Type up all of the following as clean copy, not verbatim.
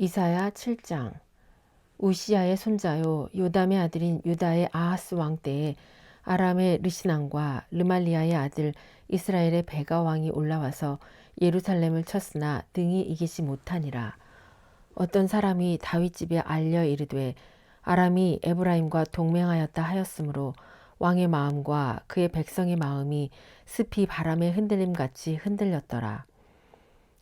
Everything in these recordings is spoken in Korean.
이사야 7장. 우시야의 손자요 요담의 아들인 유다의 아하스 왕 때에 아람의 르시난과 르말리아의 아들 이스라엘의 베가 왕이 올라와서 예루살렘을 쳤으나 등이 이기지 못하니라. 어떤 사람이 다윗 집에 알려 이르되 아람이 에브라임과 동맹하였다 하였으므로 왕의 마음과 그의 백성의 마음이 습히 바람의 흔들림 같이 흔들렸더라.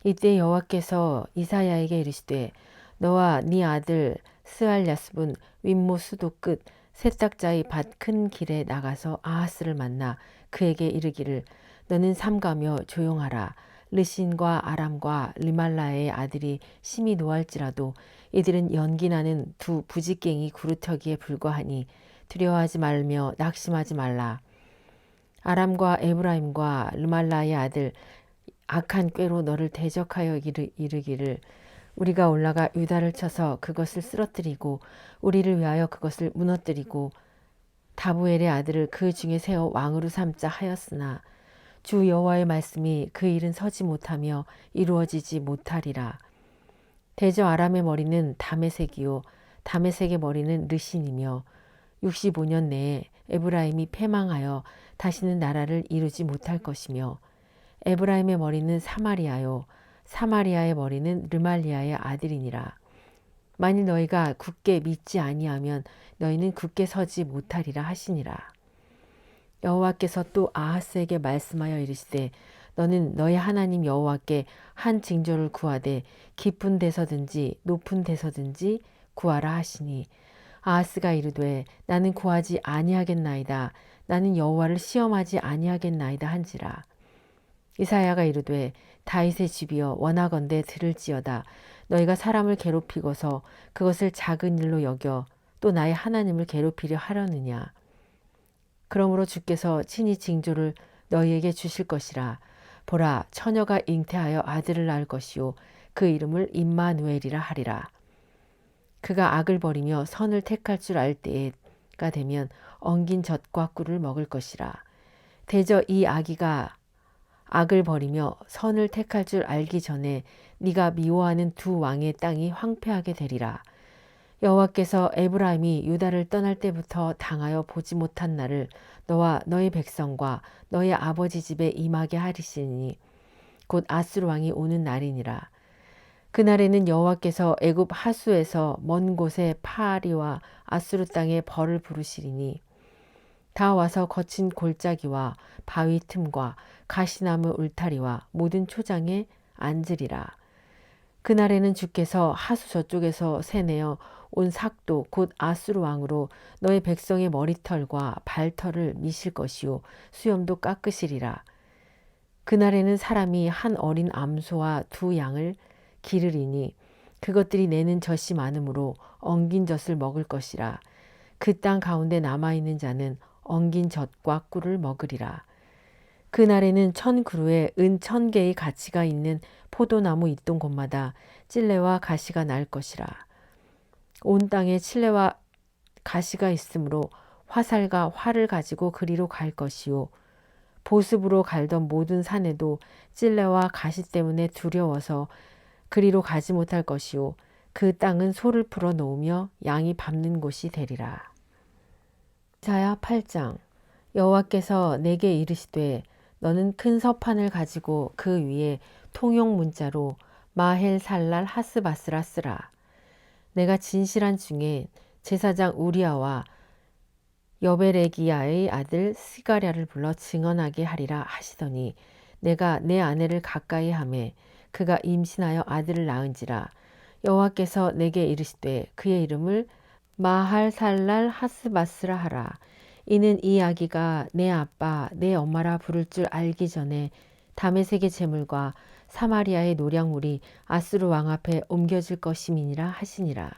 이때 여호와께서 이사야에게 이르시되 너와 네 아들 스알야습은 윗모 수도 끝 세탁자의 밭 큰 길에 나가서 아하스를 만나 그에게 이르기를 너는 삼가며 조용하라. 르신과 아람과 리말라의 아들이 심히 노할지라도 이들은 연기나는 두 부지깽이 구루터기에 불과하니 두려워하지 말며 낙심하지 말라. 아람과 에브라임과 르말라의 아들 악한 꾀로 너를 대적하여 이르기를 우리가 올라가 유다를 쳐서 그것을 쓰러뜨리고 우리를 위하여 그것을 무너뜨리고 다부엘의 아들을 그 중에 세워 왕으로 삼자 하였으나 주 여호와의 말씀이 그 일은 서지 못하며 이루어지지 못하리라. 대저 아람의 머리는 다메섹이요 다메섹의 머리는 르신이며 65년 내에 에브라임이 패망하여 다시는 나라를 이루지 못할 것이며 에브라임의 머리는 사마리아요 사마리아의 머리는 르말리아의 아들이니라. 만일 너희가 굳게 믿지 아니하면 너희는 굳게 서지 못하리라 하시니라. 여호와께서 또 아하스에게 말씀하여 이르시되 너는 너희 하나님 여호와께 한 징조를 구하되 깊은 데서든지 높은 데서든지 구하라 하시니 아하스가 이르되 나는 구하지 아니하겠나이다. 나는 여호와를 시험하지 아니하겠나이다 한지라. 이사야가 이르되 다윗의 집이여 원하건대 들을지어다. 너희가 사람을 괴롭히고서 그것을 작은 일로 여겨 또 나의 하나님을 괴롭히려 하려느냐. 그러므로 주께서 친히 징조를 너희에게 주실 것이라. 보라 처녀가 잉태하여 아들을 낳을 것이요 그 이름을 임마누엘이라 하리라. 그가 악을 버리며 선을 택할 줄 알 때가 되면 엉긴 젖과 꿀을 먹을 것이라. 대저 이 아기가 악을 버리며 선을 택할 줄 알기 전에 네가 미워하는 두 왕의 땅이 황폐하게 되리라. 여호와께서 에브라임이 유다를 떠날 때부터 당하여 보지 못한 날을 너와 너의 백성과 너의 아버지 집에 임하게 하리시니 곧 아수르 왕이 오는 날이니라. 그날에는 여호와께서 애굽 하수에서 먼 곳에 파리와 아수르 땅에 벌을 부르시리니 다 와서 거친 골짜기와 바위 틈과 가시나무 울타리와 모든 초장에 앉으리라. 그날에는 주께서 하수 저쪽에서 새내어 온 삭도 곧 아수르 왕으로 너의 백성의 머리털과 발털을 미실 것이요 수염도 깎으시리라. 그날에는 사람이 한 어린 암소와 두 양을 기르리니 그것들이 내는 젖이 많으므로 엉긴 젖을 먹을 것이라. 그 땅 가운데 남아있는 자는 엉긴 젖과 꿀을 먹으리라. 그날에는 1000그루에 은 1000개의 가치가 있는 포도나무 있던 곳마다 찔레와 가시가 날 것이라. 온 땅에 찔레와 가시가 있으므로 화살과 활을 가지고 그리로 갈 것이요 보습으로 갈던 모든 산에도 찔레와 가시 때문에 두려워서 그리로 가지 못할 것이요 그 땅은 소를 풀어 놓으며 양이 밟는 곳이 되리라. 이사야 8장. 여호와께서 내게 이르시되 너는 큰 서판을 가지고 그 위에 통용 문자로 마헬 살랄 하스바스라 쓰라. 내가 진실한 중에 제사장 우리아와 여베레기야의 아들 스가랴를 불러 증언하게 하리라 하시더니 내가 내 아내를 가까이 하매 그가 임신하여 아들을 낳은지라. 여호와께서 내게 이르시되 그의 이름을 마할 살랄 하스바스라 하라. 이는 이 아기가 내 아빠 내 엄마라 부를 줄 알기 전에 다메섹의 제물과 사마리아의 노량물이 아수르 왕 앞에 옮겨질 것임이니라 하시니라.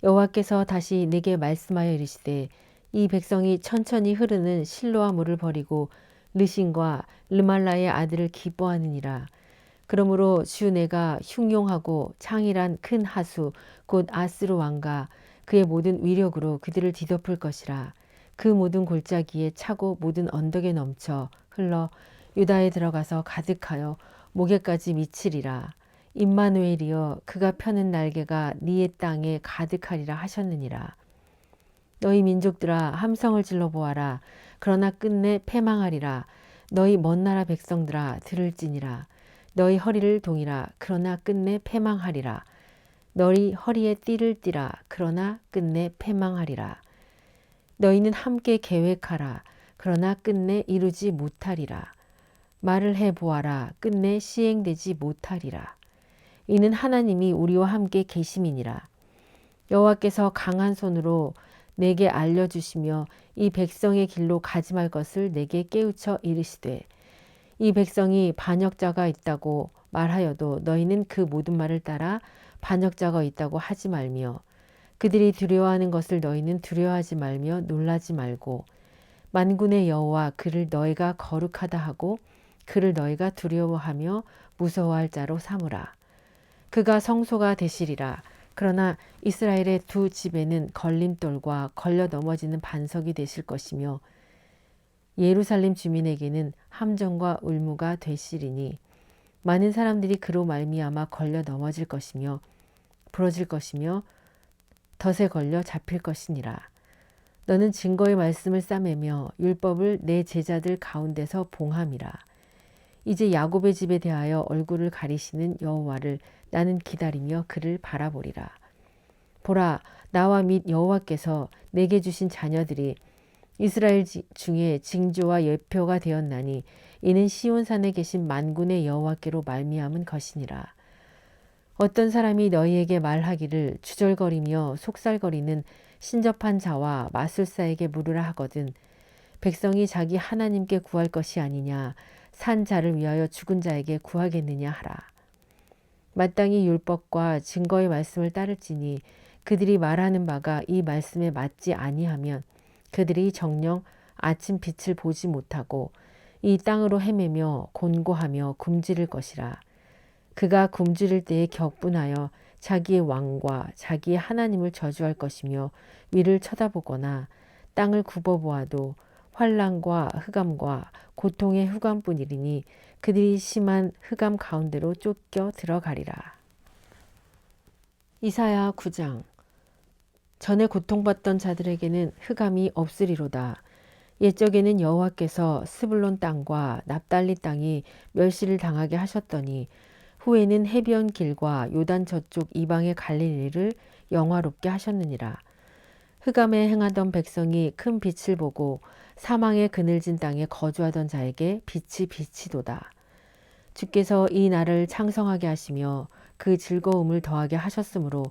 여호와께서 다시 내게 말씀하여 이르시되 이 백성이 천천히 흐르는 실로아 물을 버리고 르신과 르말라의 아들을 기뻐하느니라. 그러므로 주 내가 흉용하고 창일한 큰 하수 곧 아스루 왕과 그의 모든 위력으로 그들을 뒤덮을 것이라. 그 모든 골짜기에 차고 모든 언덕에 넘쳐 흘러 유다에 들어가서 가득하여 목에까지 미치리라. 임마누엘이여 그가 펴는 날개가 네의 땅에 가득하리라 하셨느니라. 너희 민족들아 함성을 질러 보아라. 그러나 끝내 패망하리라. 너희 먼 나라 백성들아 들을지니라. 너희 허리를 동이라. 그러나 끝내 패망하리라. 너희 허리에 띠를 띠라. 그러나 끝내 패망하리라. 너희는 함께 계획하라. 그러나 끝내 이루지 못하리라. 말을 해보아라. 끝내 시행되지 못하리라. 이는 하나님이 우리와 함께 계심이니라. 여호와께서 강한 손으로 내게 알려주시며 이 백성의 길로 가지 말 것을 내게 깨우쳐 이르시되 이 백성이 반역자가 있다고 말하여도 너희는 그 모든 말을 따라 반역자가 있다고 하지 말며 그들이 두려워하는 것을 너희는 두려워하지 말며 놀라지 말고 만군의 여호와 그를 너희가 거룩하다 하고 그를 너희가 두려워하며 무서워할 자로 삼으라. 그가 성소가 되시리라. 그러나 이스라엘의 두 집에는 걸림돌과 걸려 넘어지는 반석이 되실 것이며 예루살렘 주민에게는 함정과 울무가 되시리니 많은 사람들이 그로 말미암아 걸려 넘어질 것이며 부러질 것이며 덫에 걸려 잡힐 것이니라. 너는 증거의 말씀을 싸매며 율법을 내 제자들 가운데서 봉함이라. 이제 야곱의 집에 대하여 얼굴을 가리시는 여호와를 나는 기다리며 그를 바라보리라. 보라, 나와 및 여호와께서 내게 주신 자녀들이 이스라엘 중에 징조와 예표가 되었나니 이는 시온산에 계신 만군의 여호와께로 말미암은 것이니라. 어떤 사람이 너희에게 말하기를 주절거리며 속살거리는 신접한 자와 마술사에게 물으라 하거든 백성이 자기 하나님께 구할 것이 아니냐 산 자를 위하여 죽은 자에게 구하겠느냐 하라. 마땅히 율법과 증거의 말씀을 따를지니 그들이 말하는 바가 이 말씀에 맞지 아니하면 그들이 정녕 아침 빛을 보지 못하고 이 땅으로 헤매며 곤고하며 굶주릴 것이라. 그가 굶주릴 때에 격분하여 자기의 왕과 자기의 하나님을 저주할 것이며 위를 쳐다보거나 땅을 굽어보아도 환난과 흑암과 고통의 흑암뿐이리니 그들이 심한 흑암 가운데로 쫓겨 들어가리라. 이사야 9장. 전에 고통받던 자들에게는 흑암이 없으리로다. 옛적에는 여호와께서 스불론 땅과 납달리 땅이 멸시를 당하게 하셨더니 후에는 해변 길과 요단 저쪽 이방의 갈릴리를 영화롭게 하셨느니라. 흑암에 행하던 백성이 큰 빛을 보고 사망의 그늘진 땅에 거주하던 자에게 빛이 비치도다. 주께서 이 날을 창성하게 하시며 그 즐거움을 더하게 하셨으므로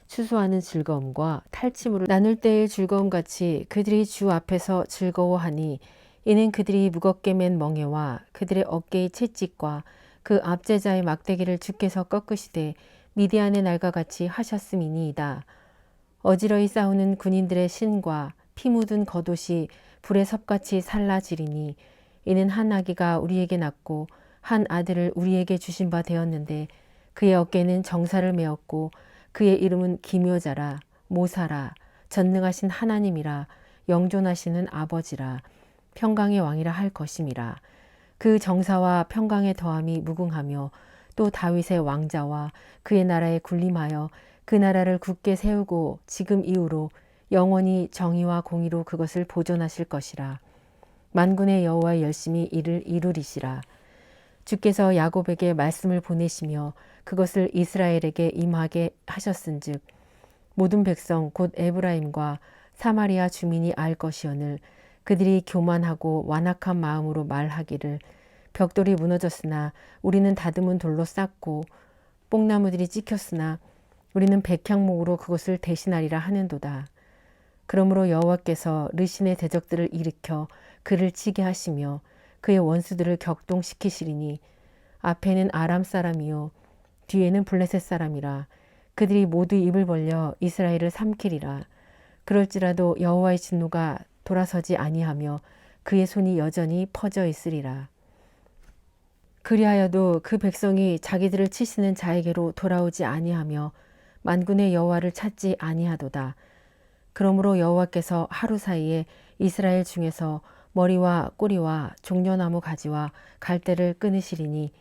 추수하는 즐거움과 탈취물을 나눌 때의 즐거움같이 그들이 주 앞에서 즐거워하니 이는 그들이 무겁게 맨 멍에와 그들의 어깨의 채찍과 그 압제자의 막대기를 주께서 꺾으시되 미디안의 날과 같이 하셨음이니이다. 어지러이 싸우는 군인들의 신과 피 묻은 겉옷이 불의 섭같이 살라지리니 이는 한 아기가 우리에게 낳고 한 아들을 우리에게 주신 바 되었는데 그의 어깨는 정사를 메었고 그의 이름은 기묘자라 모사라 전능하신 하나님이라 영존하시는 아버지라 평강의 왕이라 할 것임이라. 그 정사와 평강의 더함이 무궁하며 또 다윗의 왕자와 그의 나라에 군림하여 그 나라를 굳게 세우고 지금 이후로 영원히 정의와 공의로 그것을 보존하실 것이라. 만군의 여호와의 열심히 이를 이루리시라. 주께서 야곱에게 말씀을 보내시며 그것을 이스라엘에게 임하게 하셨은즉 모든 백성 곧 에브라임과 사마리아 주민이 알 것이오늘 그들이 교만하고 완악한 마음으로 말하기를 벽돌이 무너졌으나 우리는 다듬은 돌로 쌓고 뽕나무들이 찍혔으나 우리는 백향목으로 그것을 대신하리라 하는도다. 그러므로 여호와께서 르신의 대적들을 일으켜 그를 치게 하시며 그의 원수들을 격동시키시리니 앞에는 아람 사람이요 뒤에는 블레셋 사람이라. 그들이 모두 입을 벌려 이스라엘을 삼키리라. 그럴지라도 여호와의 진노가 돌아서지 아니하며 그의 손이 여전히 퍼져 있으리라. 그리하여도 그 백성이 자기들을 치시는 자에게로 돌아오지 아니하며 만군의 여호와를 찾지 아니하도다. 그러므로 여호와께서 하루 사이에 이스라엘 중에서 머리와 꼬리와 종려나무 가지와 갈대를 끊으시리니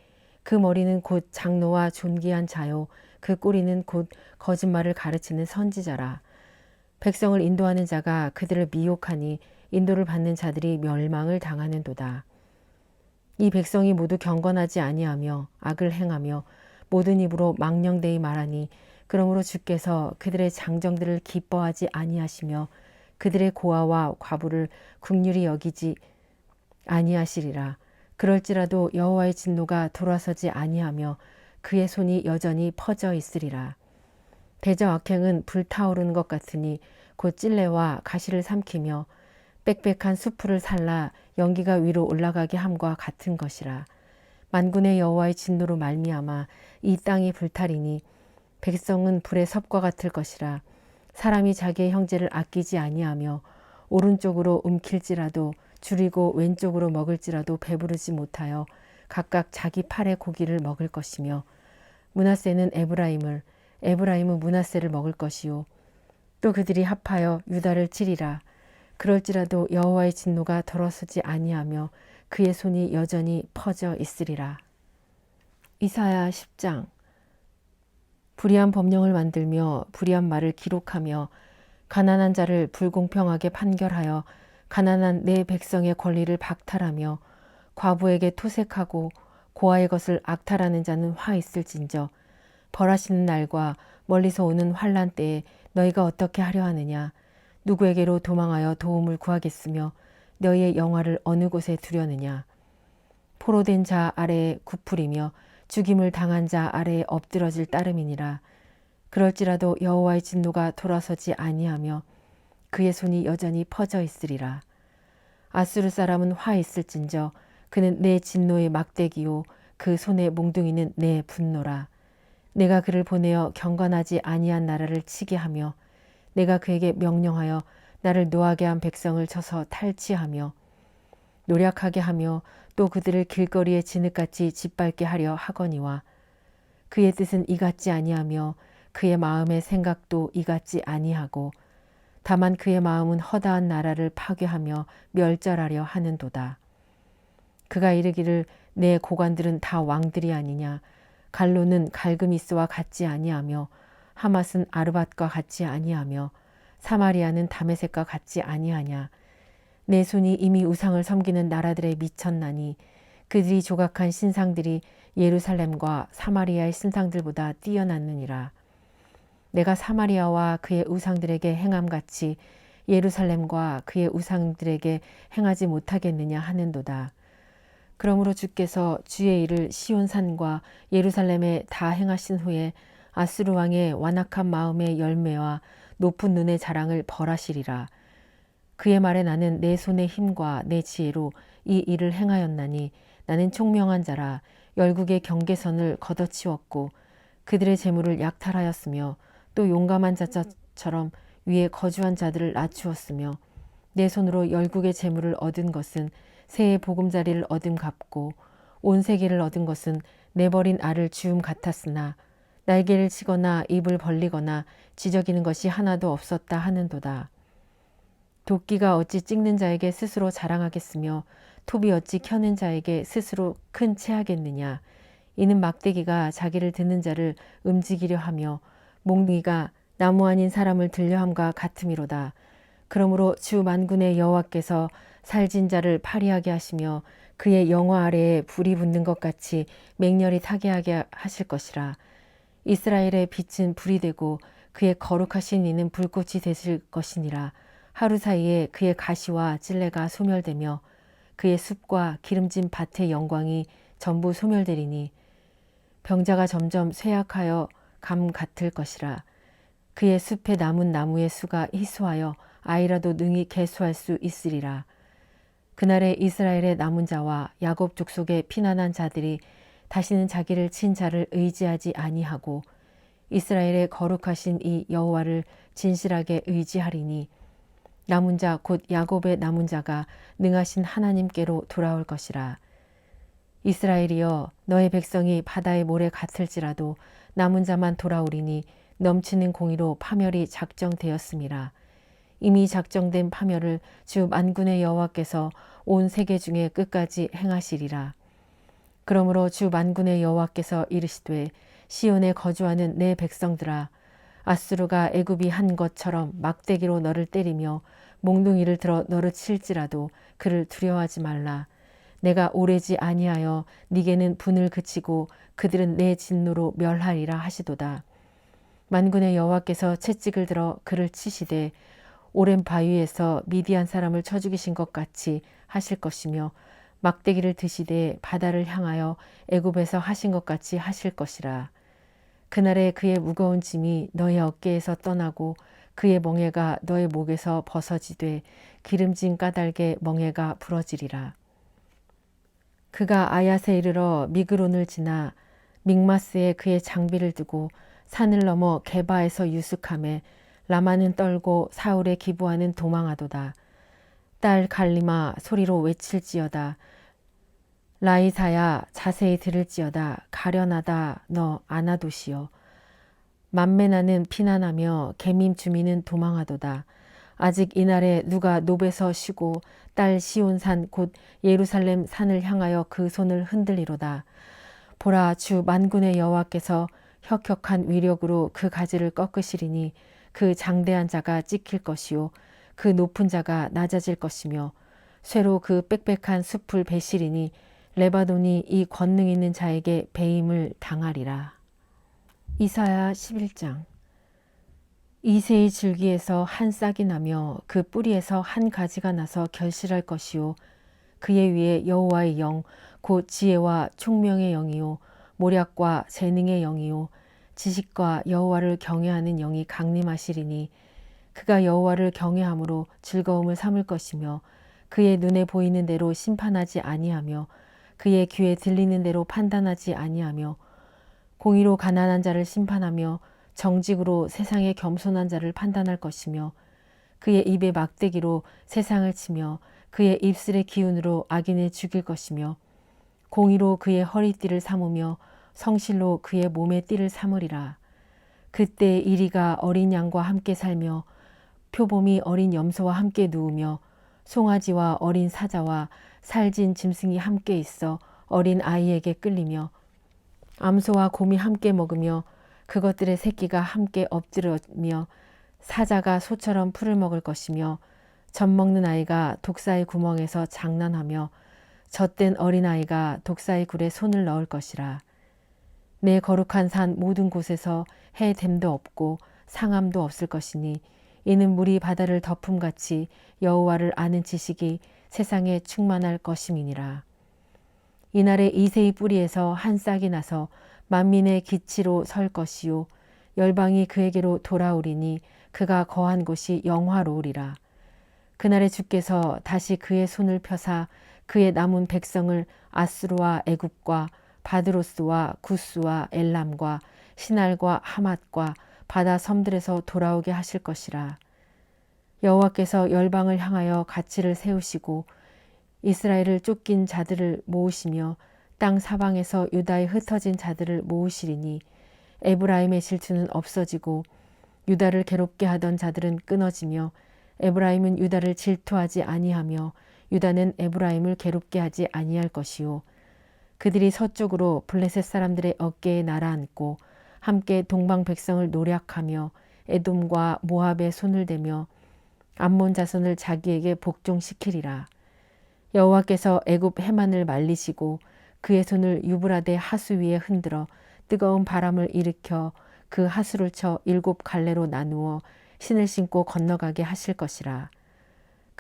그 머리는 곧 장로와 존귀한 자요 그 꼬리는 곧 거짓말을 가르치는 선지자라. 백성을 인도하는 자가 그들을 미혹하니 인도를 받는 자들이 멸망을 당하는도다. 이 백성이 모두 경건하지 아니하며 악을 행하며 모든 입으로 망령되이 말하니 그러므로 주께서 그들의 장정들을 기뻐하지 아니하시며 그들의 고아와 과부를 긍휼히 여기지 아니하시리라. 그럴지라도 여호와의 진노가 돌아서지 아니하며 그의 손이 여전히 퍼져 있으리라. 대저 악행은 불타오르는 것 같으니 곧 찔레와 가시를 삼키며 빽빽한 수풀을 살라 연기가 위로 올라가게 함과 같은 것이라. 만군의 여호와의 진노로 말미암아 이 땅이 불타리니 백성은 불의 섭과 같을 것이라. 사람이 자기의 형제를 아끼지 아니하며 오른쪽으로 움킬지라도 줄이고 왼쪽으로 먹을지라도 배부르지 못하여 각각 자기 팔의 고기를 먹을 것이며 므낫세는 에브라임은 므낫세를 먹을 것이요 또 그들이 합하여 유다를 치리라. 그럴지라도 여호와의 진노가 돌아서지 아니하며 그의 손이 여전히 퍼져 있으리라. 이사야 10장. 불의한 법령을 만들며 불의한 말을 기록하며 가난한 자를 불공평하게 판결하여 가난한 내 백성의 권리를 박탈하며 과부에게 토색하고 고아의 것을 악탈하는 자는 화 있을진저 벌하시는 날과 멀리서 오는 환난 때에 너희가 어떻게 하려 하느냐. 누구에게로 도망하여 도움을 구하겠으며 너희의 영화를 어느 곳에 두려느냐. 포로된 자 아래에 굽풀이며 죽임을 당한 자 아래에 엎드러질 따름이니라. 그럴지라도 여호와의 진노가 돌아서지 아니하며 그의 손이 여전히 퍼져 있으리라. 아수르 사람은 화 있을진저 그는 내 진노의 막대기요 그 손의 몽둥이는 내 분노라. 내가 그를 보내어 경건하지 아니한 나라를 치게 하며 내가 그에게 명령하여 나를 노하게 한 백성을 쳐서 탈취하며 노력하게 하며 또 그들을 길거리에 진흙같이 짓밟게 하려 하거니와 그의 뜻은 이같지 아니하며 그의 마음의 생각도 이같지 아니하고 다만 그의 마음은 허다한 나라를 파괴하며 멸절하려 하는도다. 그가 이르기를 내 고관들은 다 왕들이 아니냐. 갈로는 갈그미스와 같지 아니하며 하맛은 아르밧과 같지 아니하며 사마리아는 다메섹과 같지 아니하냐. 내 손이 이미 우상을 섬기는 나라들에 미쳤나니 그들이 조각한 신상들이 예루살렘과 사마리아의 신상들보다 뛰어났느니라. 내가 사마리아와 그의 우상들에게 행함같이 예루살렘과 그의 우상들에게 행하지 못하겠느냐 하는도다. 그러므로 주께서 주의 일을 시온산과 예루살렘에 다 행하신 후에 아수르 왕의 완악한 마음의 열매와 높은 눈의 자랑을 벌하시리라. 그의 말에 나는 내 손의 힘과 내 지혜로 이 일을 행하였나니 나는 총명한 자라. 열국의 경계선을 걷어치웠고 그들의 재물을 약탈하였으며 또 용감한 자처럼 위에 거주한 자들을 낮추었으며 내 손으로 열국의 재물을 얻은 것은 새의 보금자리를 얻음 같고 온 세계를 얻은 것은 내버린 알을 주움 같았으나 날개를 치거나 입을 벌리거나 지저귀는 것이 하나도 없었다 하는도다. 도끼가 어찌 찍는 자에게 스스로 자랑하겠으며 톱이 어찌 켜는 자에게 스스로 큰 체하겠느냐. 이는 막대기가 자기를 드는 자를 움직이려 하며 몽둥이가 나무 아닌 사람을 들려함과 같음이로다. 그러므로 주 만군의 여호와께서 살진 자를 파리하게 하시며 그의 영화 아래에 불이 붙는 것 같이 맹렬히 타게 하게 하실 것이라. 이스라엘의 빛은 불이 되고 그의 거룩하신 이는 불꽃이 되실 것이니라. 하루 사이에 그의 가시와 찔레가 소멸되며 그의 숲과 기름진 밭의 영광이 전부 소멸되리니 병자가 점점 쇠약하여 감 같을 것이라. 그의 숲에 남은 나무의 수가 희수하여 아이라도 능히 계수할 수 있으리라. 그날에 이스라엘의 남은 자와 야곱 족속의 피난한 자들이 다시는 자기를 친 자를 의지하지 아니하고 이스라엘의 거룩하신 이 여호와를 진실하게 의지하리니 남은 자 곧 야곱의 남은 자가 능하신 하나님께로 돌아올 것이라. 이스라엘이여 너의 백성이 바다의 모래 같을지라도 남은 자만 돌아오리니 넘치는 공의로 파멸이 작정되었음이라. 이미 작정된 파멸을 주 만군의 여호와께서 온 세계 중에 끝까지 행하시리라. 그러므로 주 만군의 여호와께서 이르시되 시온에 거주하는 내 백성들아 아수르가 애굽이 한 것처럼 막대기로 너를 때리며 몽둥이를 들어 너를 칠지라도 그를 두려워하지 말라. 내가 오래지 아니하여 네게는 분을 그치고 그들은 내 진노로 멸하리라 하시도다. 만군의 여호와께서 채찍을 들어 그를 치시되 오랜 바위에서 미디안 사람을 쳐 죽이신 것 같이 하실 것이며 막대기를 드시되 바다를 향하여 애굽에서 하신 것 같이 하실 것이라. 그날에 그의 무거운 짐이 너의 어깨에서 떠나고 그의 멍에가 너의 목에서 벗어지되 기름진 까닭에 멍에가 부러지리라. 그가 아얏에 이르러 미그론을 지나 믹마스에 그의 장비를 두고 산을 넘어 게바에서 유숙하매 라마는 떨고 사울의 기부하는 도망하도다. 딸 갈리마 소리로 외칠지어다. 라이사야 자세히 들을지어다. 가련하다 너 아나도시여. 만메나는 피난하며 개밈 주민은 도망하도다. 아직 이날에 누가 노베서 쉬고 딸 시온산 곧 예루살렘 산을 향하여 그 손을 흔들리로다. 보라 주 만군의 여호와께서 혁혁한 위력으로 그 가지를 꺾으시리니 그 장대한 자가 찍힐 것이요 그 높은 자가 낮아질 것이며 쇠로 그 빽빽한 숲을 베시리니 레바논이 이 권능 있는 자에게 배임을 당하리라. 이사야 11장. 이새의 줄기에서 한 싹이 나며 그 뿌리에서 한 가지가 나서 결실할 것이요 그의 위에 여호와의 영 곧 지혜와 총명의 영이요 모략과 재능의 영이요 지식과 여호와를 경외하는 영이 강림하시리니 그가 여호와를 경외함으로 즐거움을 삼을 것이며 그의 눈에 보이는 대로 심판하지 아니하며 그의 귀에 들리는 대로 판단하지 아니하며 공의로 가난한 자를 심판하며 정직으로 세상의 겸손한 자를 판단할 것이며 그의 입의 막대기로 세상을 치며 그의 입술의 기운으로 악인을 죽일 것이며 공의로 그의 허리띠를 삼으며 성실로 그의 몸의 띠를 삼으리라. 그때 이리가 어린 양과 함께 살며 표범이 어린 염소와 함께 누우며 송아지와 어린 사자와 살진 짐승이 함께 있어 어린 아이에게 끌리며 암소와 곰이 함께 먹으며 그것들의 새끼가 함께 엎드려며 사자가 소처럼 풀을 먹을 것이며 젖 먹는 아이가 독사의 구멍에서 장난하며 젖된 어린아이가 독사의 굴에 손을 넣을 것이라. 내 거룩한 산 모든 곳에서 해됨도 없고 상함도 없을 것이니 이는 물이 바다를 덮음같이 여호와를 아는 지식이 세상에 충만할 것임이니라. 이날에 이새의 뿌리에서 한 싹이 나서 만민의 기치로 설 것이요 열방이 그에게로 돌아오리니 그가 거한 곳이 영화로우리라. 그날에 주께서 다시 그의 손을 펴사 그의 남은 백성을 아수르와 애굽과 바드로스와 구스와 엘람과 시날과 하맛과 바다 섬들에서 돌아오게 하실 것이라. 여호와께서 열방을 향하여 가치를 세우시고 이스라엘을 쫓긴 자들을 모으시며 땅 사방에서 유다에 흩어진 자들을 모으시리니 에브라임의 질투는 없어지고 유다를 괴롭게 하던 자들은 끊어지며 에브라임은 유다를 질투하지 아니하며 유다는 에브라임을 괴롭게 하지 아니할 것이요 그들이 서쪽으로 블레셋 사람들의 어깨에 날아앉고 함께 동방 백성을 노략하며 에돔과 모압에 손을 대며 암몬 자손을 자기에게 복종시키리라. 여호와께서 애굽 해만을 말리시고 그의 손을 유브라데 하수 위에 흔들어 뜨거운 바람을 일으켜 그 하수를 쳐 7 갈래로 나누어 신을 신고 건너가게 하실 것이라.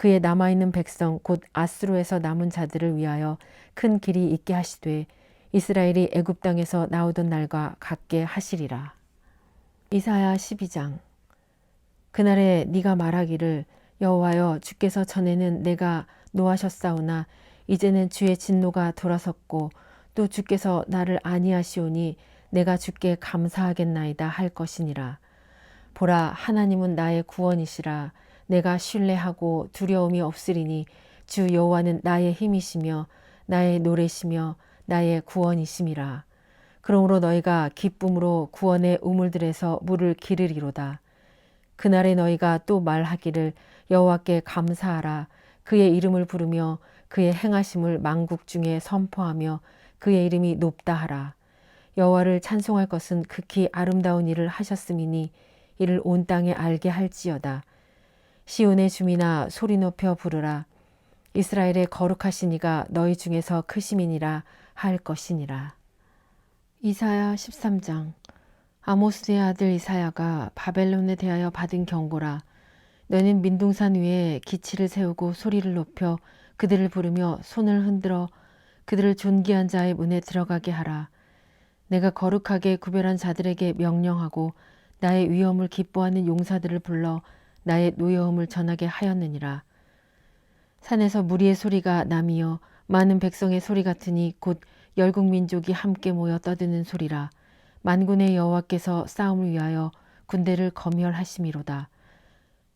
그의 남아있는 백성 곧 아수르에서 남은 자들을 위하여 큰 길이 있게 하시되 이스라엘이 애굽 땅에서 나오던 날과 같게 하시리라. 이사야 12장. 그날에 네가 말하기를 여호와여 주께서 전에는 내가 노하셨사오나 이제는 주의 진노가 돌아섰고 또 주께서 나를 아니하시오니 내가 주께 감사하겠나이다 할 것이니라. 보라 하나님은 나의 구원이시라. 내가 신뢰하고 두려움이 없으리니 주 여호와는 나의 힘이시며 나의 노래시며 나의 구원이심이라. 그러므로 너희가 기쁨으로 구원의 우물들에서 물을 기르리로다. 그날에 너희가 또 말하기를 여호와께 감사하라. 그의 이름을 부르며 그의 행하심을 만국 중에 선포하며 그의 이름이 높다 하라. 여호와를 찬송할 것은 극히 아름다운 일을 하셨음이니 이를 온 땅에 알게 할지어다. 시온의 주민아 소리 높여 부르라. 이스라엘의 거룩하신 이가 너희 중에서 크심이니라 할 것이니라. 이사야 13장. 아모스의 아들 이사야가 바벨론에 대하여 받은 경고라. 너는 민둥산 위에 기치를 세우고 소리를 높여 그들을 부르며 손을 흔들어 그들을 존귀한 자의 문에 들어가게 하라. 내가 거룩하게 구별한 자들에게 명령하고 나의 위엄을 기뻐하는 용사들을 불러 나의 노여움을 전하게 하였느니라. 산에서 무리의 소리가 남이여 많은 백성의 소리 같으니 곧 열국 민족이 함께 모여 떠드는 소리라. 만군의 여호와께서 싸움을 위하여 군대를 검열하심이로다.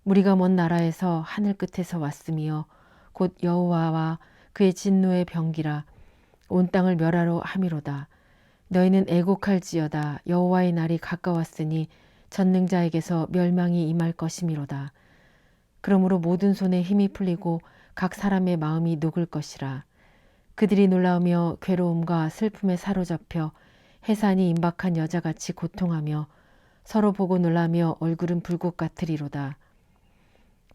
무리가 먼 나라에서 하늘 끝에서 왔으며 곧 여호와와 그의 진노의 병기라. 온 땅을 멸하러 함이로다. 너희는 애곡할지어다. 여호와의 날이 가까웠으니 전능자에게서 멸망이 임할 것이미로다. 그러므로 모든 손에 힘이 풀리고 각 사람의 마음이 녹을 것이라. 그들이 놀라우며 괴로움과 슬픔에 사로잡혀 해산이 임박한 여자같이 고통하며 서로 보고 놀라며 얼굴은 불꽃 같으리로다.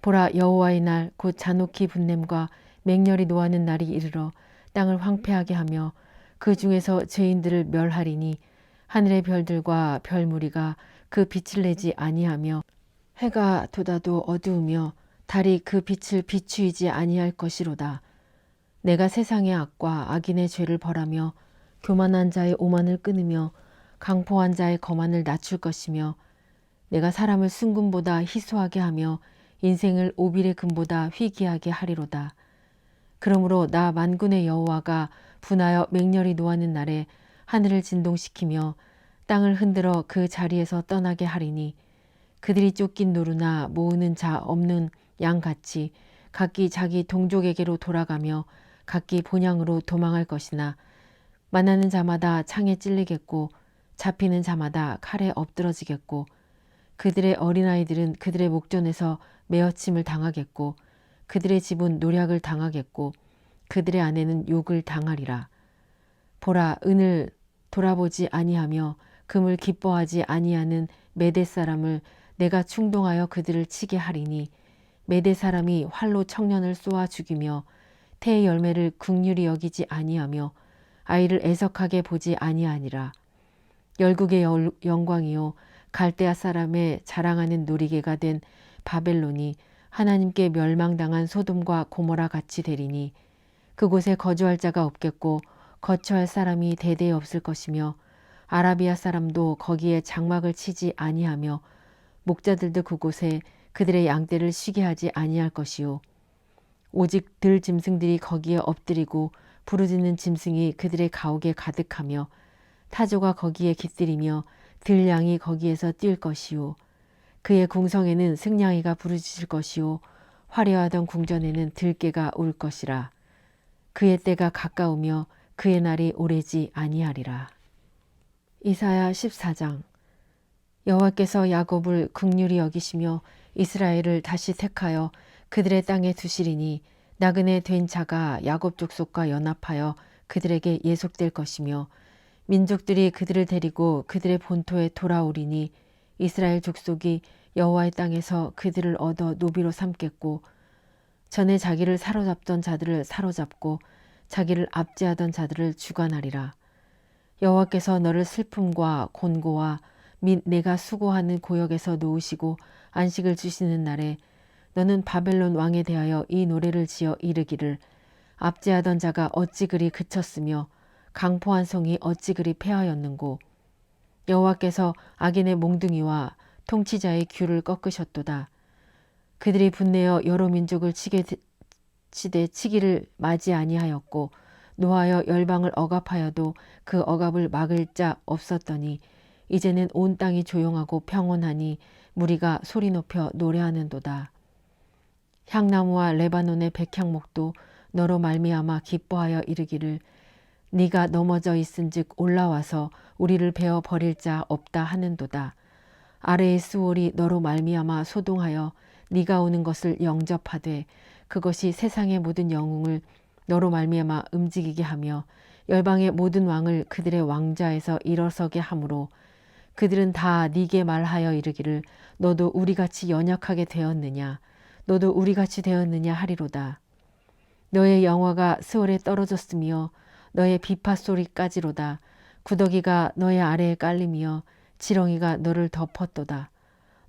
보라, 여호와의 날 곧 잔혹히 분냄과 맹렬히 노하는 날이 이르러 땅을 황폐하게 하며 그 중에서 죄인들을 멸하리니 하늘의 별들과 별무리가 그 빛을 내지 아니하며 해가 돋아도 어두우며 달이 그 빛을 비추이지 아니할 것이로다. 내가 세상의 악과 악인의 죄를 벌하며 교만한 자의 오만을 끊으며 강포한 자의 거만을 낮출 것이며 내가 사람을 순금보다 희소하게 하며 인생을 오빌의 금보다 희귀하게 하리로다. 그러므로 나 만군의 여호와가 분하여 맹렬히 노하는 날에 하늘을 진동시키며 땅을 흔들어 그 자리에서 떠나게 하리니 그들이 쫓긴 노루나 모으는 자 없는 양같이 각기 자기 동족에게로 돌아가며 각기 본향으로 도망할 것이나 만나는 자마다 창에 찔리겠고 잡히는 자마다 칼에 엎드러지겠고 그들의 어린아이들은 그들의 목전에서 메어침을 당하겠고 그들의 집은 노략을 당하겠고 그들의 아내는 욕을 당하리라. 보라, 은을 돌아보지 아니하며 금을 기뻐하지 아니하는 메대 사람을 내가 충동하여 그들을 치게 하리니 메대 사람이 활로 청년을 쏘아 죽이며 태의 열매를 긍휼히 여기지 아니하며 아이를 애석하게 보지 아니하니라. 열국의 영광이요 갈대아 사람의 자랑하는 놀이개가 된 바벨론이 하나님께 멸망당한 소돔과 고모라 같이 되리니 그곳에 거주할 자가 없겠고 거처할 사람이 대대에 없을 것이며 아라비아 사람도 거기에 장막을 치지 아니하며 목자들도 그곳에 그들의 양떼를 쉬게 하지 아니할 것이요 오직 들 짐승들이 거기에 엎드리고 부르짖는 짐승이 그들의 가옥에 가득하며 타조가 거기에 깃들이며 들양이 거기에서 뛸 것이요 그의 궁성에는 승냥이가 부르짖을 것이요 화려하던 궁전에는 들깨가 울 것이라. 그의 때가 가까우며 그의 날이 오래지 아니하리라. 이사야 14장. 여호와께서 야곱을 긍휼히 여기시며 이스라엘을 다시 택하여 그들의 땅에 두시리니 나그네 된 자가 야곱 족속과 연합하여 그들에게 예속될 것이며 민족들이 그들을 데리고 그들의 본토에 돌아오리니 이스라엘 족속이 여호와의 땅에서 그들을 얻어 노비로 삼겠고 전에 자기를 사로잡던 자들을 사로잡고 자기를 압제하던 자들을 주관하리라. 여호와께서 너를 슬픔과 곤고와 및 내가 수고하는 고역에서 놓으시고 안식을 주시는 날에 너는 바벨론 왕에 대하여 이 노래를 지어 이르기를 압제하던 자가 어찌 그리 그쳤으며 강포한 성이 어찌 그리 패하였는고 여호와께서 악인의 몽둥이와 통치자의 귀를 꺾으셨도다. 그들이 분내어 여러 민족을 치되 치기를 맞이 아니하였고 노하여 열방을 억압하여도 그 억압을 막을 자 없었더니 이제는 온 땅이 조용하고 평온하니 무리가 소리 높여 노래하는도다. 향나무와 레바논의 백향목도 너로 말미암아 기뻐하여 이르기를 네가 넘어져 있은즉 올라와서 우리를 베어 버릴 자 없다 하는도다. 아래의 수월이 너로 말미암아 소동하여 네가 오는 것을 영접하되 그것이 세상의 모든 영웅을 너로 말미암아 움직이게 하며 열방의 모든 왕을 그들의 왕좌에서 일어서게 하므로 그들은 다 네게 말하여 이르기를 너도 우리같이 연약하게 되었느냐 너도 우리같이 되었느냐 하리로다. 너의 영화가 스월에 떨어졌으며 너의 비파 소리까지로다. 구더기가 너의 아래에 깔리며 지렁이가 너를 덮었도다.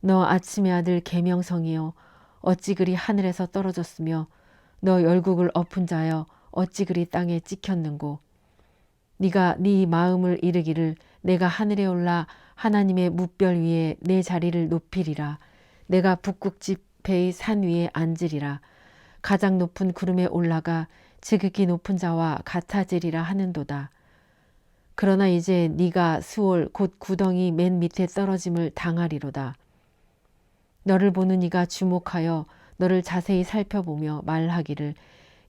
너 아침의 아들 계명성이여 어찌 그리 하늘에서 떨어졌으며 너 열국을 엎은 자여 어찌 그리 땅에 찍혔는고. 네가 네 마음을 이르기를 내가 하늘에 올라 하나님의 뭇별 위에 내 자리를 높이리라. 내가 북극 지폐의 산 위에 앉으리라. 가장 높은 구름에 올라가 지극히 높은 자와 같아지리라 하는도다. 그러나 이제 네가 수월 곧 구덩이 맨 밑에 떨어짐을 당하리로다. 너를 보는 이가 주목하여 너를 자세히 살펴보며 말하기를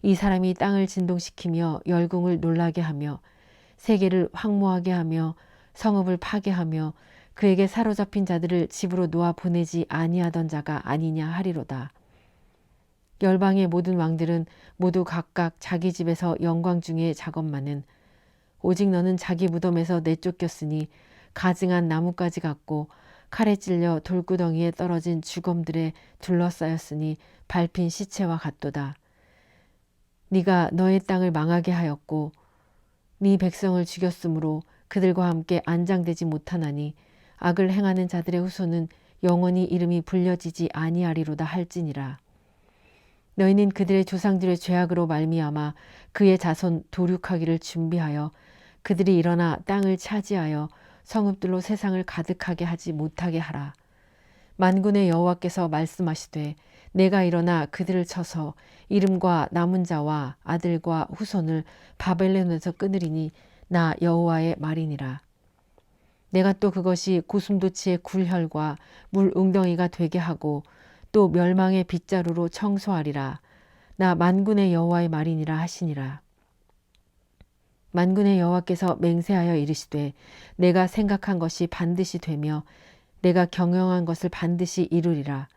이 사람이 땅을 진동시키며 열궁을 놀라게 하며 세계를 황무하게 하며 성읍을 파괴하며 그에게 사로잡힌 자들을 집으로 놓아 보내지 아니하던 자가 아니냐 하리로다. 열방의 모든 왕들은 모두 각각 자기 집에서 영광 중에 작업만은 오직 너는 자기 무덤에서 내쫓겼으니 가증한 나뭇가지 같고 칼에 찔려 돌구덩이에 떨어진 죽음들에 둘러싸였으니 밟힌 시체와 같도다. 네가 너의 땅을 망하게 하였고 네 백성을 죽였으므로 그들과 함께 안장되지 못하나니 악을 행하는 자들의 후손은 영원히 이름이 불려지지 아니하리로다 할지니라. 너희는 그들의 조상들의 죄악으로 말미암아 그의 자손 도륙하기를 준비하여 그들이 일어나 땅을 차지하여 성읍들로 세상을 가득하게 하지 못하게 하라. 만군의 여호와께서 말씀하시되 내가 일어나 그들을 쳐서 이름과 남은 자와 아들과 후손을 바벨론에서 끊으리니 나 여호와의 말이니라. 내가 또 그것이 고슴도치의 굴혈과 물 웅덩이가 되게 하고 또 멸망의 빗자루로 청소하리라. 나 만군의 여호와의 말이니라 하시니라. 만군의 여호와께서 맹세하여 이르시되 내가 생각한 것이 반드시 되며 내가 경영한 것을 반드시 이루리라.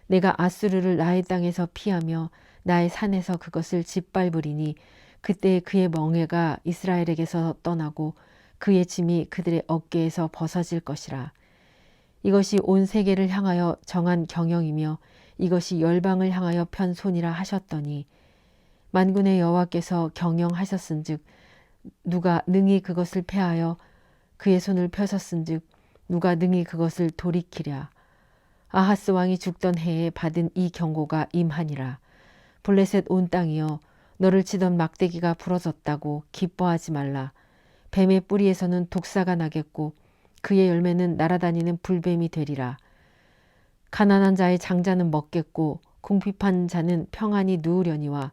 내가 아수르를 나의 땅에서 피하며 나의 산에서 그것을 짓밟으리니 그때 그의 멍에가 이스라엘에게서 떠나고 그의 짐이 그들의 어깨에서 벗어질 것이라. 이것이 온 세계를 향하여 정한 경영이며 이것이 열방을 향하여 편 손이라 하셨더니 만군의 여호와께서 경영하셨은즉 누가 능히 그것을 패하여 그의 손을 펴셨은즉 누가 능히 그것을 돌이키랴. 아하스 왕이 죽던 해에 받은 이 경고가 임하니라. 블레셋 온 땅이여 너를 치던 막대기가 부러졌다고 기뻐하지 말라. 뱀의 뿌리에서는 독사가 나겠고 그의 열매는 날아다니는 불뱀이 되리라. 가난한 자의 장자는 먹겠고 궁핍한 자는 평안히 누우려니와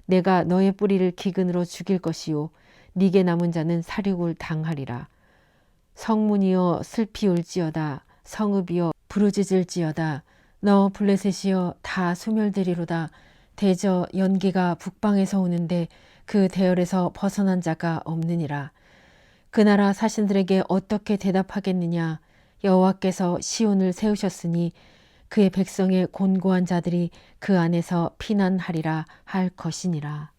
내가 너의 뿌리를 기근으로 죽일 것이요 네게 남은 자는 사륙을 당하리라. 성문이여 슬피 울지어다. 성읍이여 부르짖을지어다. 너 블레셋이여 다 소멸되리로다. 대저 연기가 북방에서 오는데 그 대열에서 벗어난 자가 없느니라. 그 나라 사신들에게 어떻게 대답하겠느냐. 여호와께서 시온을 세우셨으니 그의 백성의 곤고한 자들이 그 안에서 피난하리라 할 것이니라.